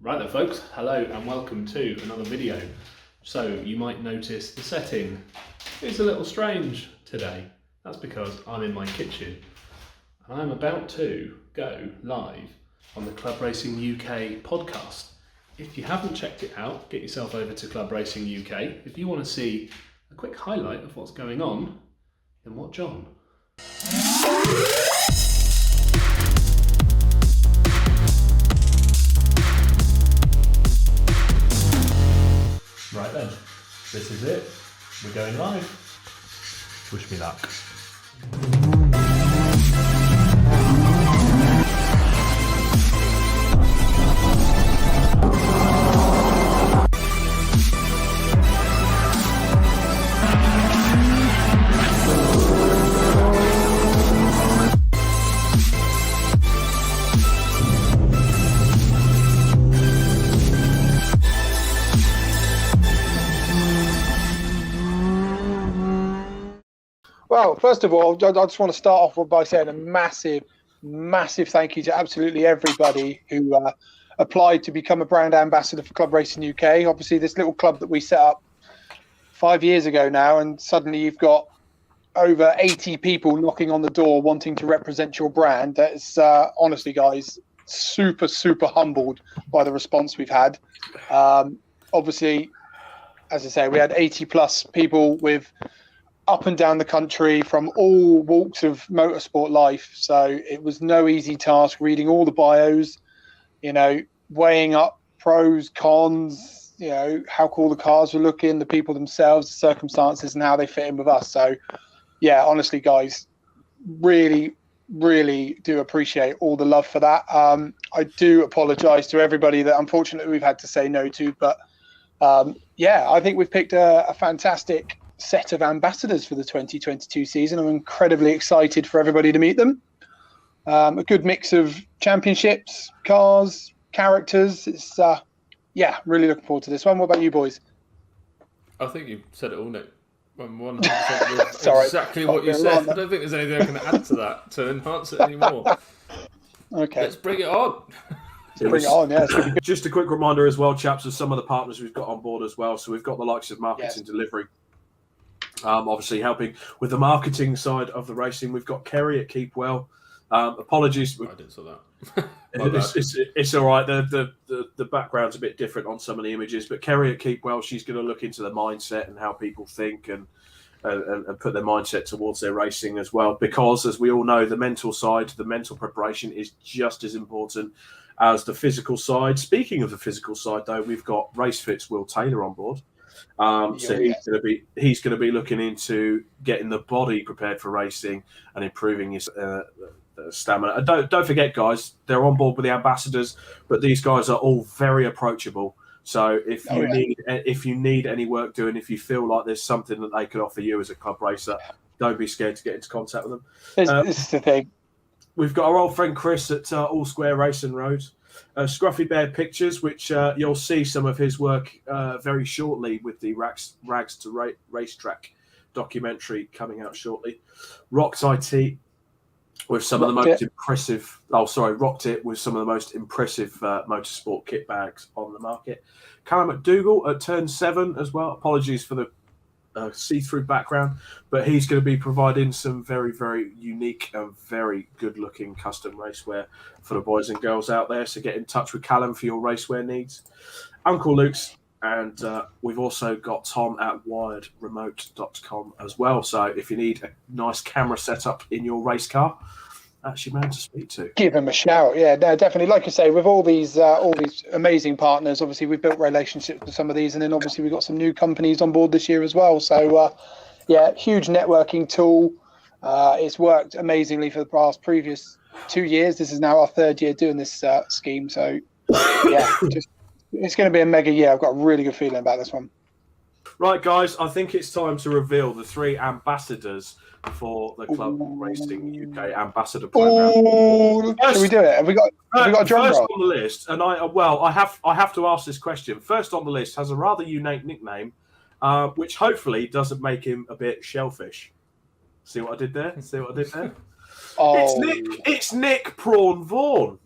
Right then folks, hello and welcome to another video. So you might notice the setting is a little strange today. That's because I'm in my kitchen and I'm about to go live on the Club Racing UK podcast. If you haven't checked it out, get yourself over to Club Racing UK. If you want to see a quick highlight of what's going on, then watch on. Right then, this is it. We're going live. Wish me luck. Well, first of all, I just want to start off by saying a massive thank you to absolutely everybody who applied to become a brand ambassador for Club Racing UK. Obviously, this little club that we set up 5 years ago now, and suddenly you've got over 80 people knocking on the door wanting to represent your brand. That's honestly, guys, super humbled by the response we've had. Obviously, as I say, we had 80 plus people with up and down the country from all walks of motorsport life. So it was no easy task reading all the bios, weighing up pros, cons, how cool the cars were looking, the people themselves, the circumstances and how they fit in with us. So yeah, honestly, guys, really do appreciate all the love for that. I do apologize to everybody that unfortunately we've had to say no to, but I think we've picked a fantastic set of ambassadors for the 2022 season. I'm incredibly excited for everybody to meet them. A good mix of championships, cars, characters. It's really looking forward to this one. What about you boys? I think you said it all, Nick. 100% Sorry, exactly what you said. I don't think there's anything I can add to that to enhance it anymore. Okay, let's bring it on. Bring it on, yeah. Just a quick reminder as well, chaps, of some of the partners we've got on board as well. So we've got the likes of Marketing Delivery, obviously helping with the marketing side of the racing. We've got Kerry at Keep Well. Apologies, I didn't say that. it's all right. The background's a bit different on some of the images, but Kerry at Keep Well, she's going to look into the mindset and how people think and put their mindset towards their racing as well. Because as we all know, the mental side, the mental preparation is just as important as the physical side. Speaking of the physical side, though, we've got RaceFit's Will Taylor on board. So he's going to be looking into getting the body prepared for racing and improving his stamina. Don't forget, guys, they're on board with the ambassadors, but these guys are all very approachable. So if you need any work doing, if you feel like there's something that they could offer you as a club racer, don't be scared to get into contact with them. This is the thing. We've got our old friend Chris at All Square Racing Road. Scruffy Bear Pictures, which you'll see some of his work very shortly with the Rags to Racetrack documentary coming out shortly. Rocked IT with some of the most impressive. Rocked It with some of the most impressive motorsport kit bags on the market. Callum McDougall at Turn 7 as well. Apologies for the see-through background, but he's going to be providing some very unique and very good-looking custom racewear for the boys and girls out there. So get in touch with Callum for your racewear needs. Uncle Luke's, and we've also got Tom at wiredremote.com as well. So if you need a nice camera setup in your race car, that's your man to speak to. Give him a shout. Yeah, no, definitely. Like I say, with all these amazing partners, obviously we've built relationships with some of these, and then obviously we've got some new companies on board this year as well. So huge networking tool. It's worked amazingly for the previous 2 years. This is now our third year doing this scheme. So it's going to be a mega year. I've got a really good feeling about this one. Right, guys, I think it's time to reveal the 3 ambassadors for the Club Racing UK Ambassador Program. Should we do it? Have we got a drum roll? First on the list, and I have to ask this question. First on the list has a rather unique nickname, which hopefully doesn't make him a bit shellfish. See what I did there? Oh. It's Nick Prawn Vaughan.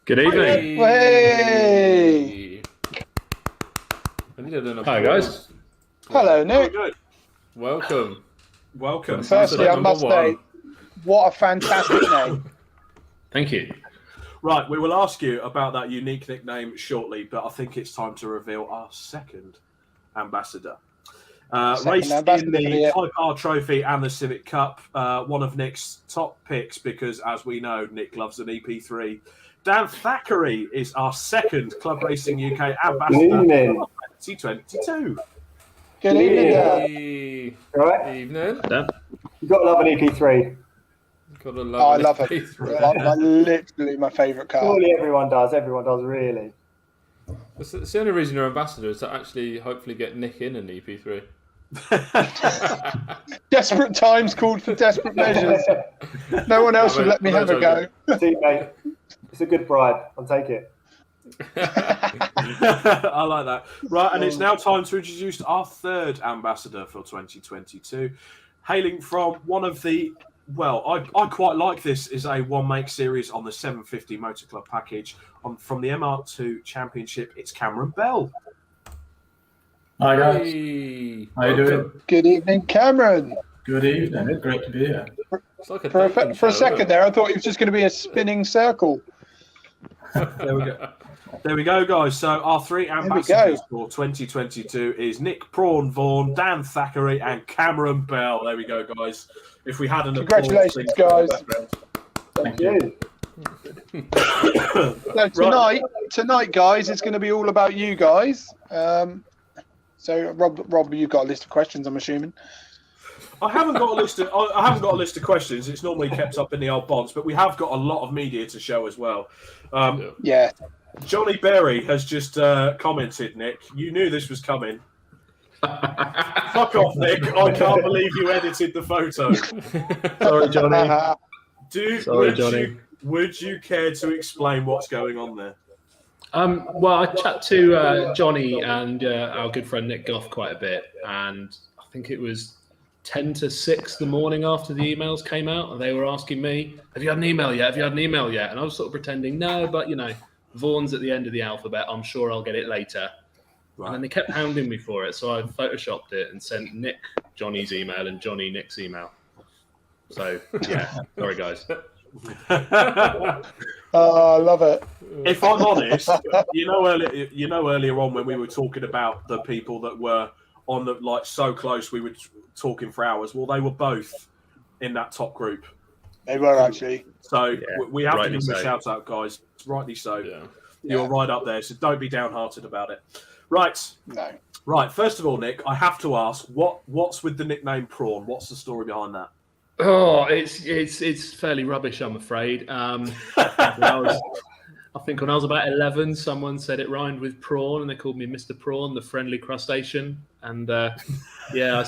Good evening. Hey! I needed an Hi, applause. guys. Hello, Nick. Good. Welcome. Welcome. Firstly, I Number must say, one. what a fantastic name. Thank you. Right, we will ask you about that unique nickname shortly, but I think it's time to reveal our second ambassador. Raced ambassador in for the the- TPR Trophy and the Civic Cup, one of Nick's top picks because, as we know, Nick loves an EP3. Dan Thackeray is our second Club Racing UK ambassador Good evening. of 2022. Good evening, Dan. Hey. Right? Evening. Dan? You've got to love an EP3. Got a Oh, I love it. EP3. Like, literally my favourite car. Surely everyone does. Everyone does, really. It's the only reason you're ambassador is to actually hopefully get Nick in an EP3. Desperate times called for desperate measures. No one else would let me have a go. See, mate, it's a good bribe. I'll take it. I like that. Right, and it's now time to introduce our third ambassador for 2022. Hailing from one of the, well, I quite like this, is a one-make series on the 750 Motor Club package from the MR2 Championship. It's Cameron Bell. Hi guys, Hey. how you doing? Good evening, Cameron. Good evening, great to be here. It's like a For dating a show, second there, I thought it was just going to be a spinning circle. There we go. There we go, guys. So our three ambassadors for 2022 is Nick Prawn Vaughan, Dan Thackeray, and Cameron Bell. There we go, guys. If we had an Congratulations, applause, guys. Thank you. So tonight, guys, it's going to be all about you guys. So, Rob, you've got a list of questions, I'm assuming. I haven't got a list of questions. It's normally kept up in the old bonds, but we have got a lot of media to show as well. Yeah. Johnny Berry has just commented, Nick, you knew this was coming. Fuck off, Nick. I can't believe you edited the photo. Sorry, Johnny. Would you care to explain what's going on there? Well, I chat to Johnny and our good friend Nick Goff quite a bit, and I think it was 10 to 6 the morning after the emails came out, and they were asking me, have you had an email yet? Have you had an email yet? And I was sort of pretending, no, but, you know, Vaughan's at the end of the alphabet. I'm sure I'll get it later. Right. And then they kept hounding me for it, so I photoshopped it and sent Nick Johnny's email and Johnny Nick's email. So, yeah, sorry, guys. Oh, I love it. If I'm honest, earlier on when we were talking about the people that were on the so close, we were talking for hours. Well, they were both in that top group. They were actually. So yeah, we have to give them so. a shout out, guys. Rightly so. Yeah. You're right up there, so don't be downhearted about it. Right. No. Right. First of all, Nick, I have to ask, what's with the nickname Prawn? What's the story behind that? Oh, it's fairly rubbish, I'm afraid. I think when I was about 11, someone said it rhymed with prawn, and they called me Mr. Prawn, the friendly crustacean. And yeah, I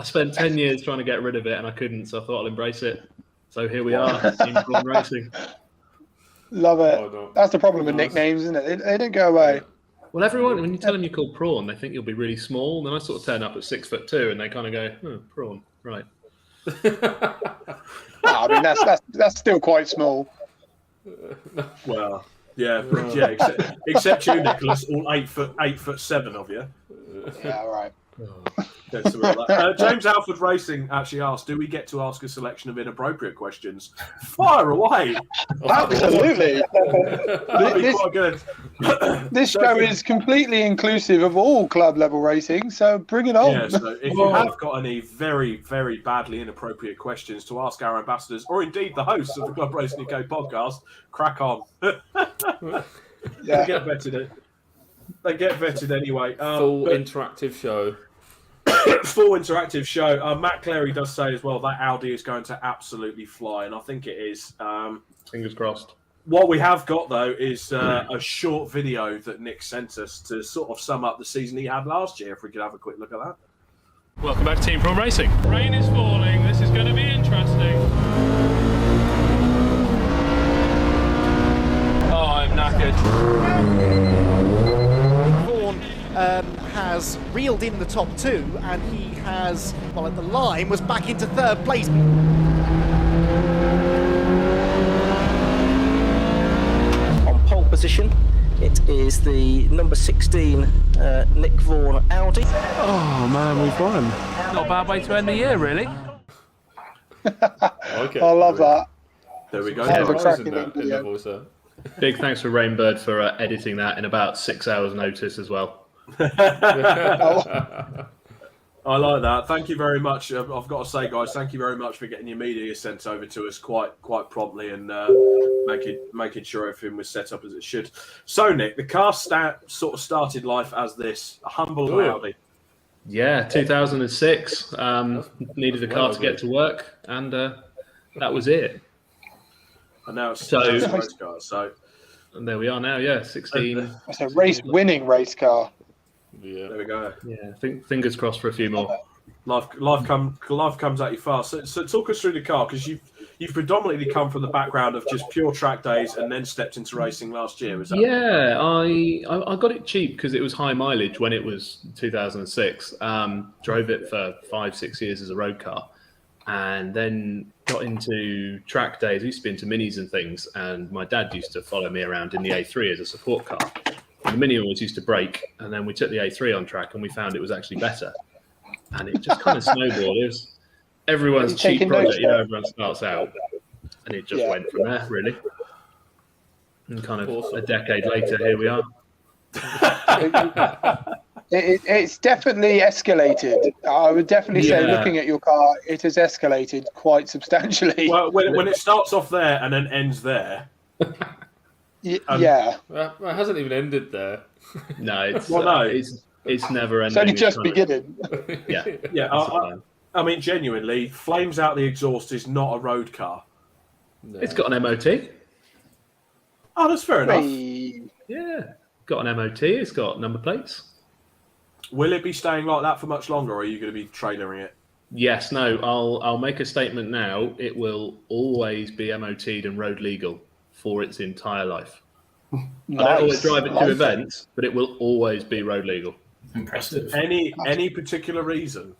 spent 10 years trying to get rid of it, and I couldn't, so I thought I'll embrace it. So here we are, Team Prawn Racing. Love it. That's the problem with nicknames, isn't it? They don't go away. Well, everyone, when you tell them you're called Prawn, they think you'll be really small. And then I sort of turn up at 6'2", and they kind of go, prawn, right. I mean, that's still quite small. Well, yeah, except you, Nicholas, all 8'7" of you. Yeah, all right. James Alford Racing actually asked, do we get to ask a selection of inappropriate questions? Fire away! Absolutely. That'd be quite good. This show is completely inclusive of all club level racing, so bring it on. Yeah, so if you have got any very, very badly inappropriate questions to ask our ambassadors, or indeed the hosts of the Club Racing UK podcast, crack on. Yeah. They get vetted anyway. Full interactive show. Full interactive show. Matt Clary does say as well that Audi is going to absolutely fly, and I think it is. Fingers crossed. What we have got, though, is a short video that Nick sent us to sort of sum up the season he had last year, if we could have a quick look at that. Welcome back to Team Prawn Racing. Rain is falling. This is going to be interesting. Oh, I'm knackered. Vaughan has reeled in the top two, and he has, well, at the line, was back into third place. position. It is the number 16 Nick Vaughan Audi. Oh man, we've won. Not a bad way to end the year, really. Okay. I love that. There we go. That was a Surprise cracking in the video. voice there. Big thanks for Rainbird for editing that in about 6 hours' notice as well. I like that. Thank you very much. I've got to say, guys, thank you very much for getting your media sent over to us quite promptly and making sure everything was set up as it should. So, Nick, the car sort of started life as this, a humble Audi. Yeah, 2006. Needed a car to get to work, and that was it. And now it's So- a race car. So And there we are now. Yeah, 16. It's a winning race car. Yeah. there we go. Yeah, fingers crossed for a few more. Life comes at you fast. So talk us through the car, because you've predominantly come from the background of just pure track days and then stepped into racing last year. Was that? Yeah, I got it cheap because it was high mileage when it was 2006. Drove it for 5-6 years as a road car, and then got into track days. I used to be into minis and things, and my dad used to follow me around in the A3 as a support car. And the mini always used to break, and then we took the A3 on track, and we found it was actually better. And it just kind of snowballed. It was everyone's Are you cheap taking notes project. You know, there? everyone starts out, and it just Yeah. went from there, really. And kind of Awesome. a decade later, here we are. It's definitely escalated. I would definitely say, Yeah. looking at your car, it has escalated quite substantially. Well, when it starts off there and then ends there. Yeah, Well, it hasn't even ended there. No, it's Well, no. it's never ending. it's only just kind of- beginning. Yeah, Yeah, that's the plan. I mean, genuinely, flames out the exhaust is not a road car. No. It's got an MOT. Oh, that's fair enough. Hey, Yeah, got an MOT. It's got number plates. Will it be staying like that for much longer, or are you going to be trailering it? Yes, no. I'll make a statement now. It will always be MOT'd and road legal for its entire life. I don't always drive it to Like events, but it will always be road legal. Impressive. Any particular reason?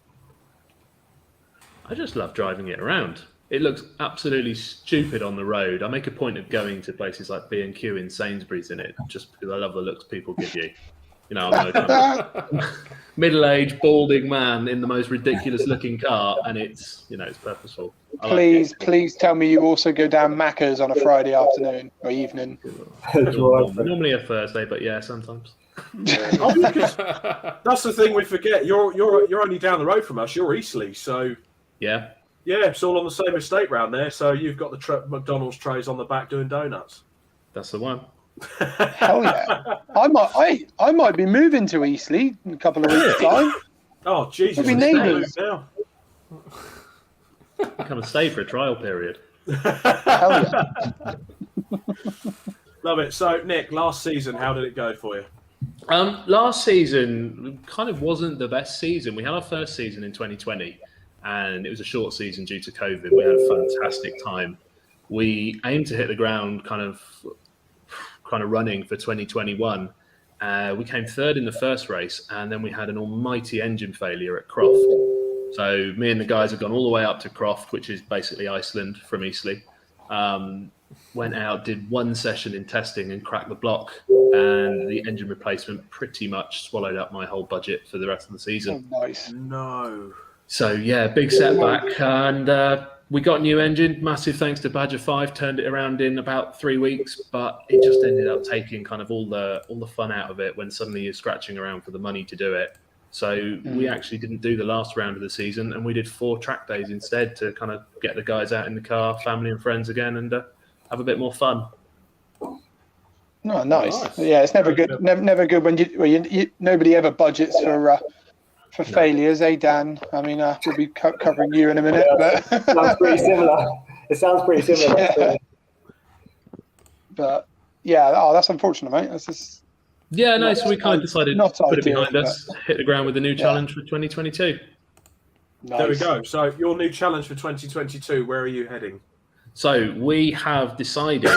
I just love driving it around. It looks absolutely stupid on the road. I make a point of going to places like B&Q in Sainsbury's in it, just because I love the looks people give you. You know, I'm a kind of middle-aged, balding man in the most ridiculous-looking car, and it's purposeful. I like it. Please tell me you also go down Macca's on a Friday afternoon or evening. Normally a Thursday, but yeah, sometimes. Oh, because that's the thing we forget. You're only down the road from us. You're Eastleigh, so Yeah. yeah, it's all on the same estate round there. So you've got the McDonald's trays on the back doing donuts. That's the one. Hell yeah! I might be moving to Eastleigh in a couple of weeks' time. Oh Jesus! We'll be it's neighbours. now. Come and stay for a trial period. Hell yeah! Love it. So Nick, last season, how did it go for you? Last season kind of wasn't the best season. We had our first season in 2020, and it was a short season due to COVID. We had a fantastic time. We aimed to hit the ground kind of running for 2021. We came third in the first race, and then we had an almighty engine failure at Croft. So me and the guys have gone all the way up to Croft, which is basically Iceland from Eastleigh. Went out, did one session in testing and cracked the block, and the engine replacement pretty much swallowed up my whole budget for the rest of the season. Oh, nice. No. So yeah, big setback, and we got a new engine. Massive thanks to Badger 5, turned it around in about 3 weeks, but it just ended up taking kind of all the fun out of it when suddenly you're scratching around for the money to do it. So we actually didn't do the last round of the season, and we did 4 track days instead to kind of get the guys out in the car, family and friends again, and have a bit more fun. Oh, nice. Nice. Yeah, it's never good. Never good when you nobody ever budgets for failures, eh, Dan? I mean, we'll be covering you in a minute. Yeah, But sounds pretty similar. It sounds pretty similar. Yeah. But yeah, that's unfortunate, mate. That's just Yeah, no, so we kind of decided to not put it ideal, behind us, hit the ground with a new challenge for 2022. nice. There we go. So your new challenge for 2022, where are you heading? So we have decided,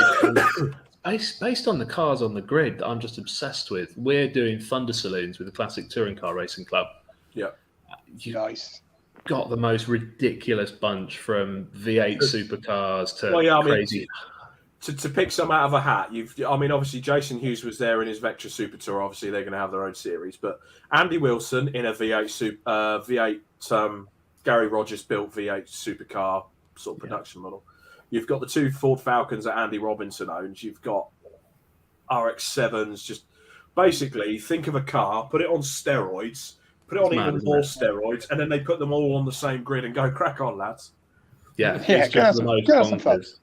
based on the cars on the grid that I'm just obsessed with, we're doing Thunder Saloons with the Classic Touring Car Racing Club. Yeah. You've Nice. got the most ridiculous bunch from V8 supercars to Well, yeah, I mean, crazy. to pick some out of a hat, obviously Jason Hughes was there in his Vectra Super Tour. Obviously, they're going to have their own series. But Andy Wilson in a V8 Gary Rogers built V8 supercar sort of production model. You've got the 2 Ford Falcons that Andy Robinson owns. You've got RX-7s. Just basically think of a car, put it on steroids, put it on even more steroids, and then they put them all on the same grid and go crack on, lads. Yeah, Yeah, it's just the most get us some fun. bonkers.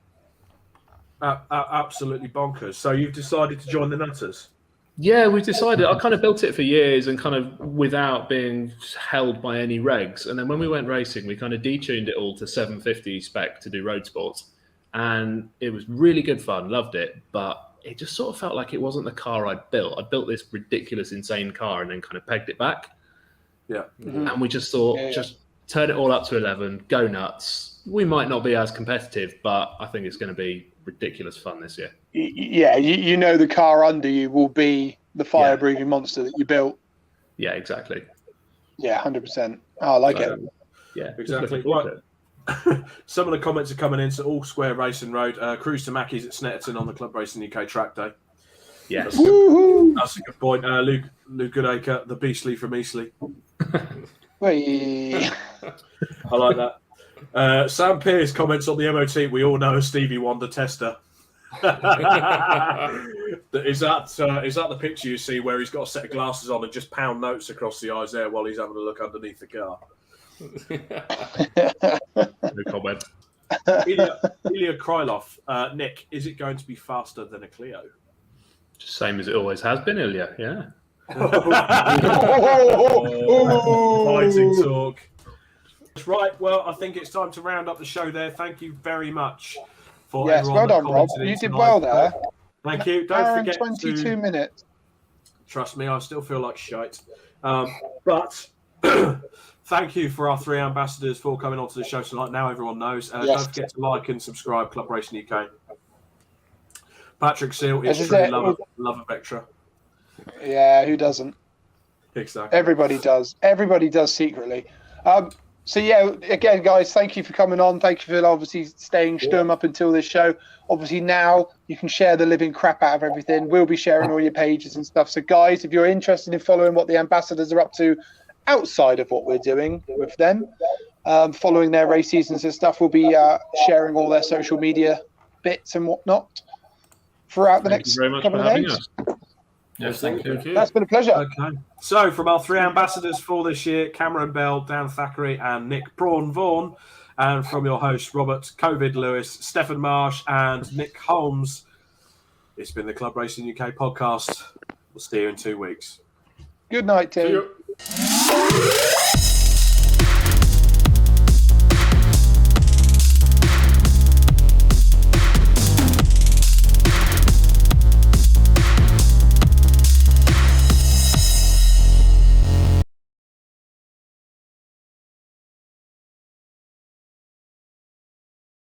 Absolutely bonkers. So you've decided to join the Nutters? Yeah, we've decided. I kind of built it for years and kind of without being held by any regs. And then when we went racing, we kind of detuned it all to 750 spec to do road sports. And it was really good fun, loved it. But it just sort of felt like it wasn't the car I'd built. I built this ridiculous, insane car and then kind of pegged it back. Yeah. Mhm. And we just thought, just turn it all up to 11, go nuts. We might not be as competitive, but I think it's going to be ridiculous fun this year. Yeah, you know the car under you will be the fire-breathing monster that you built. Yeah, exactly. Yeah, 100%. Oh, I like it. Yeah, Exactly. Right. Some of the comments are coming in. So all square Racing Road. Cruise to Mackey's at Snetterton on the Club Racing UK track day. Yes. Woohoo! That's a good point. Luke Goodacre, the Beastly from Eastleigh. Wait. I like that. Sam Pearce comments on the MOT. We all know a Stevie Wonder tester. Is that the picture you see where he's got a set of glasses on and just pound notes across the eyes there while he's having a look underneath the car? No comment. Ilya Krylov, Nick, is it going to be faster than a Clio? Just same as it always has been, Ilya. Yeah. Fighting talk. Right, well, I think it's time to round up the show there. Thank you very much for Yes, everyone well that done, Rob. commented in You did tonight. well there. Thank you. Don't Hour and forget 22 minutes. Trust me, I still feel like shite. But thank you for our 3 ambassadors for coming onto the show tonight. Now everyone knows. Yes. Don't forget to like and subscribe, Club Racing UK. Patrick Seal is As I truly said, love of Vectra. Yeah, who doesn't? Exactly. Everybody does. Everybody does secretly. So yeah, again, guys, thank you for coming on. Thank you for obviously staying stum up until this show. Obviously now you can share the living crap out of everything. We'll be sharing all your pages and stuff. So guys, if you're interested in following what the ambassadors are up to outside of what we're doing with them, following their race seasons and stuff, we'll be sharing all their social media bits and whatnot throughout the next couple of days. Yes, thank you. That's been a pleasure. Okay. So, from our 3 ambassadors for this year, Cameron Bell, Dan Thackeray, and Nick Prawn Vaughan, and from your hosts, Robert COVID Lewis, Stephen Marsh, and Nick Holmes, it's been the Club Racing UK podcast. We'll see you in 2 weeks. Good night, team. See you.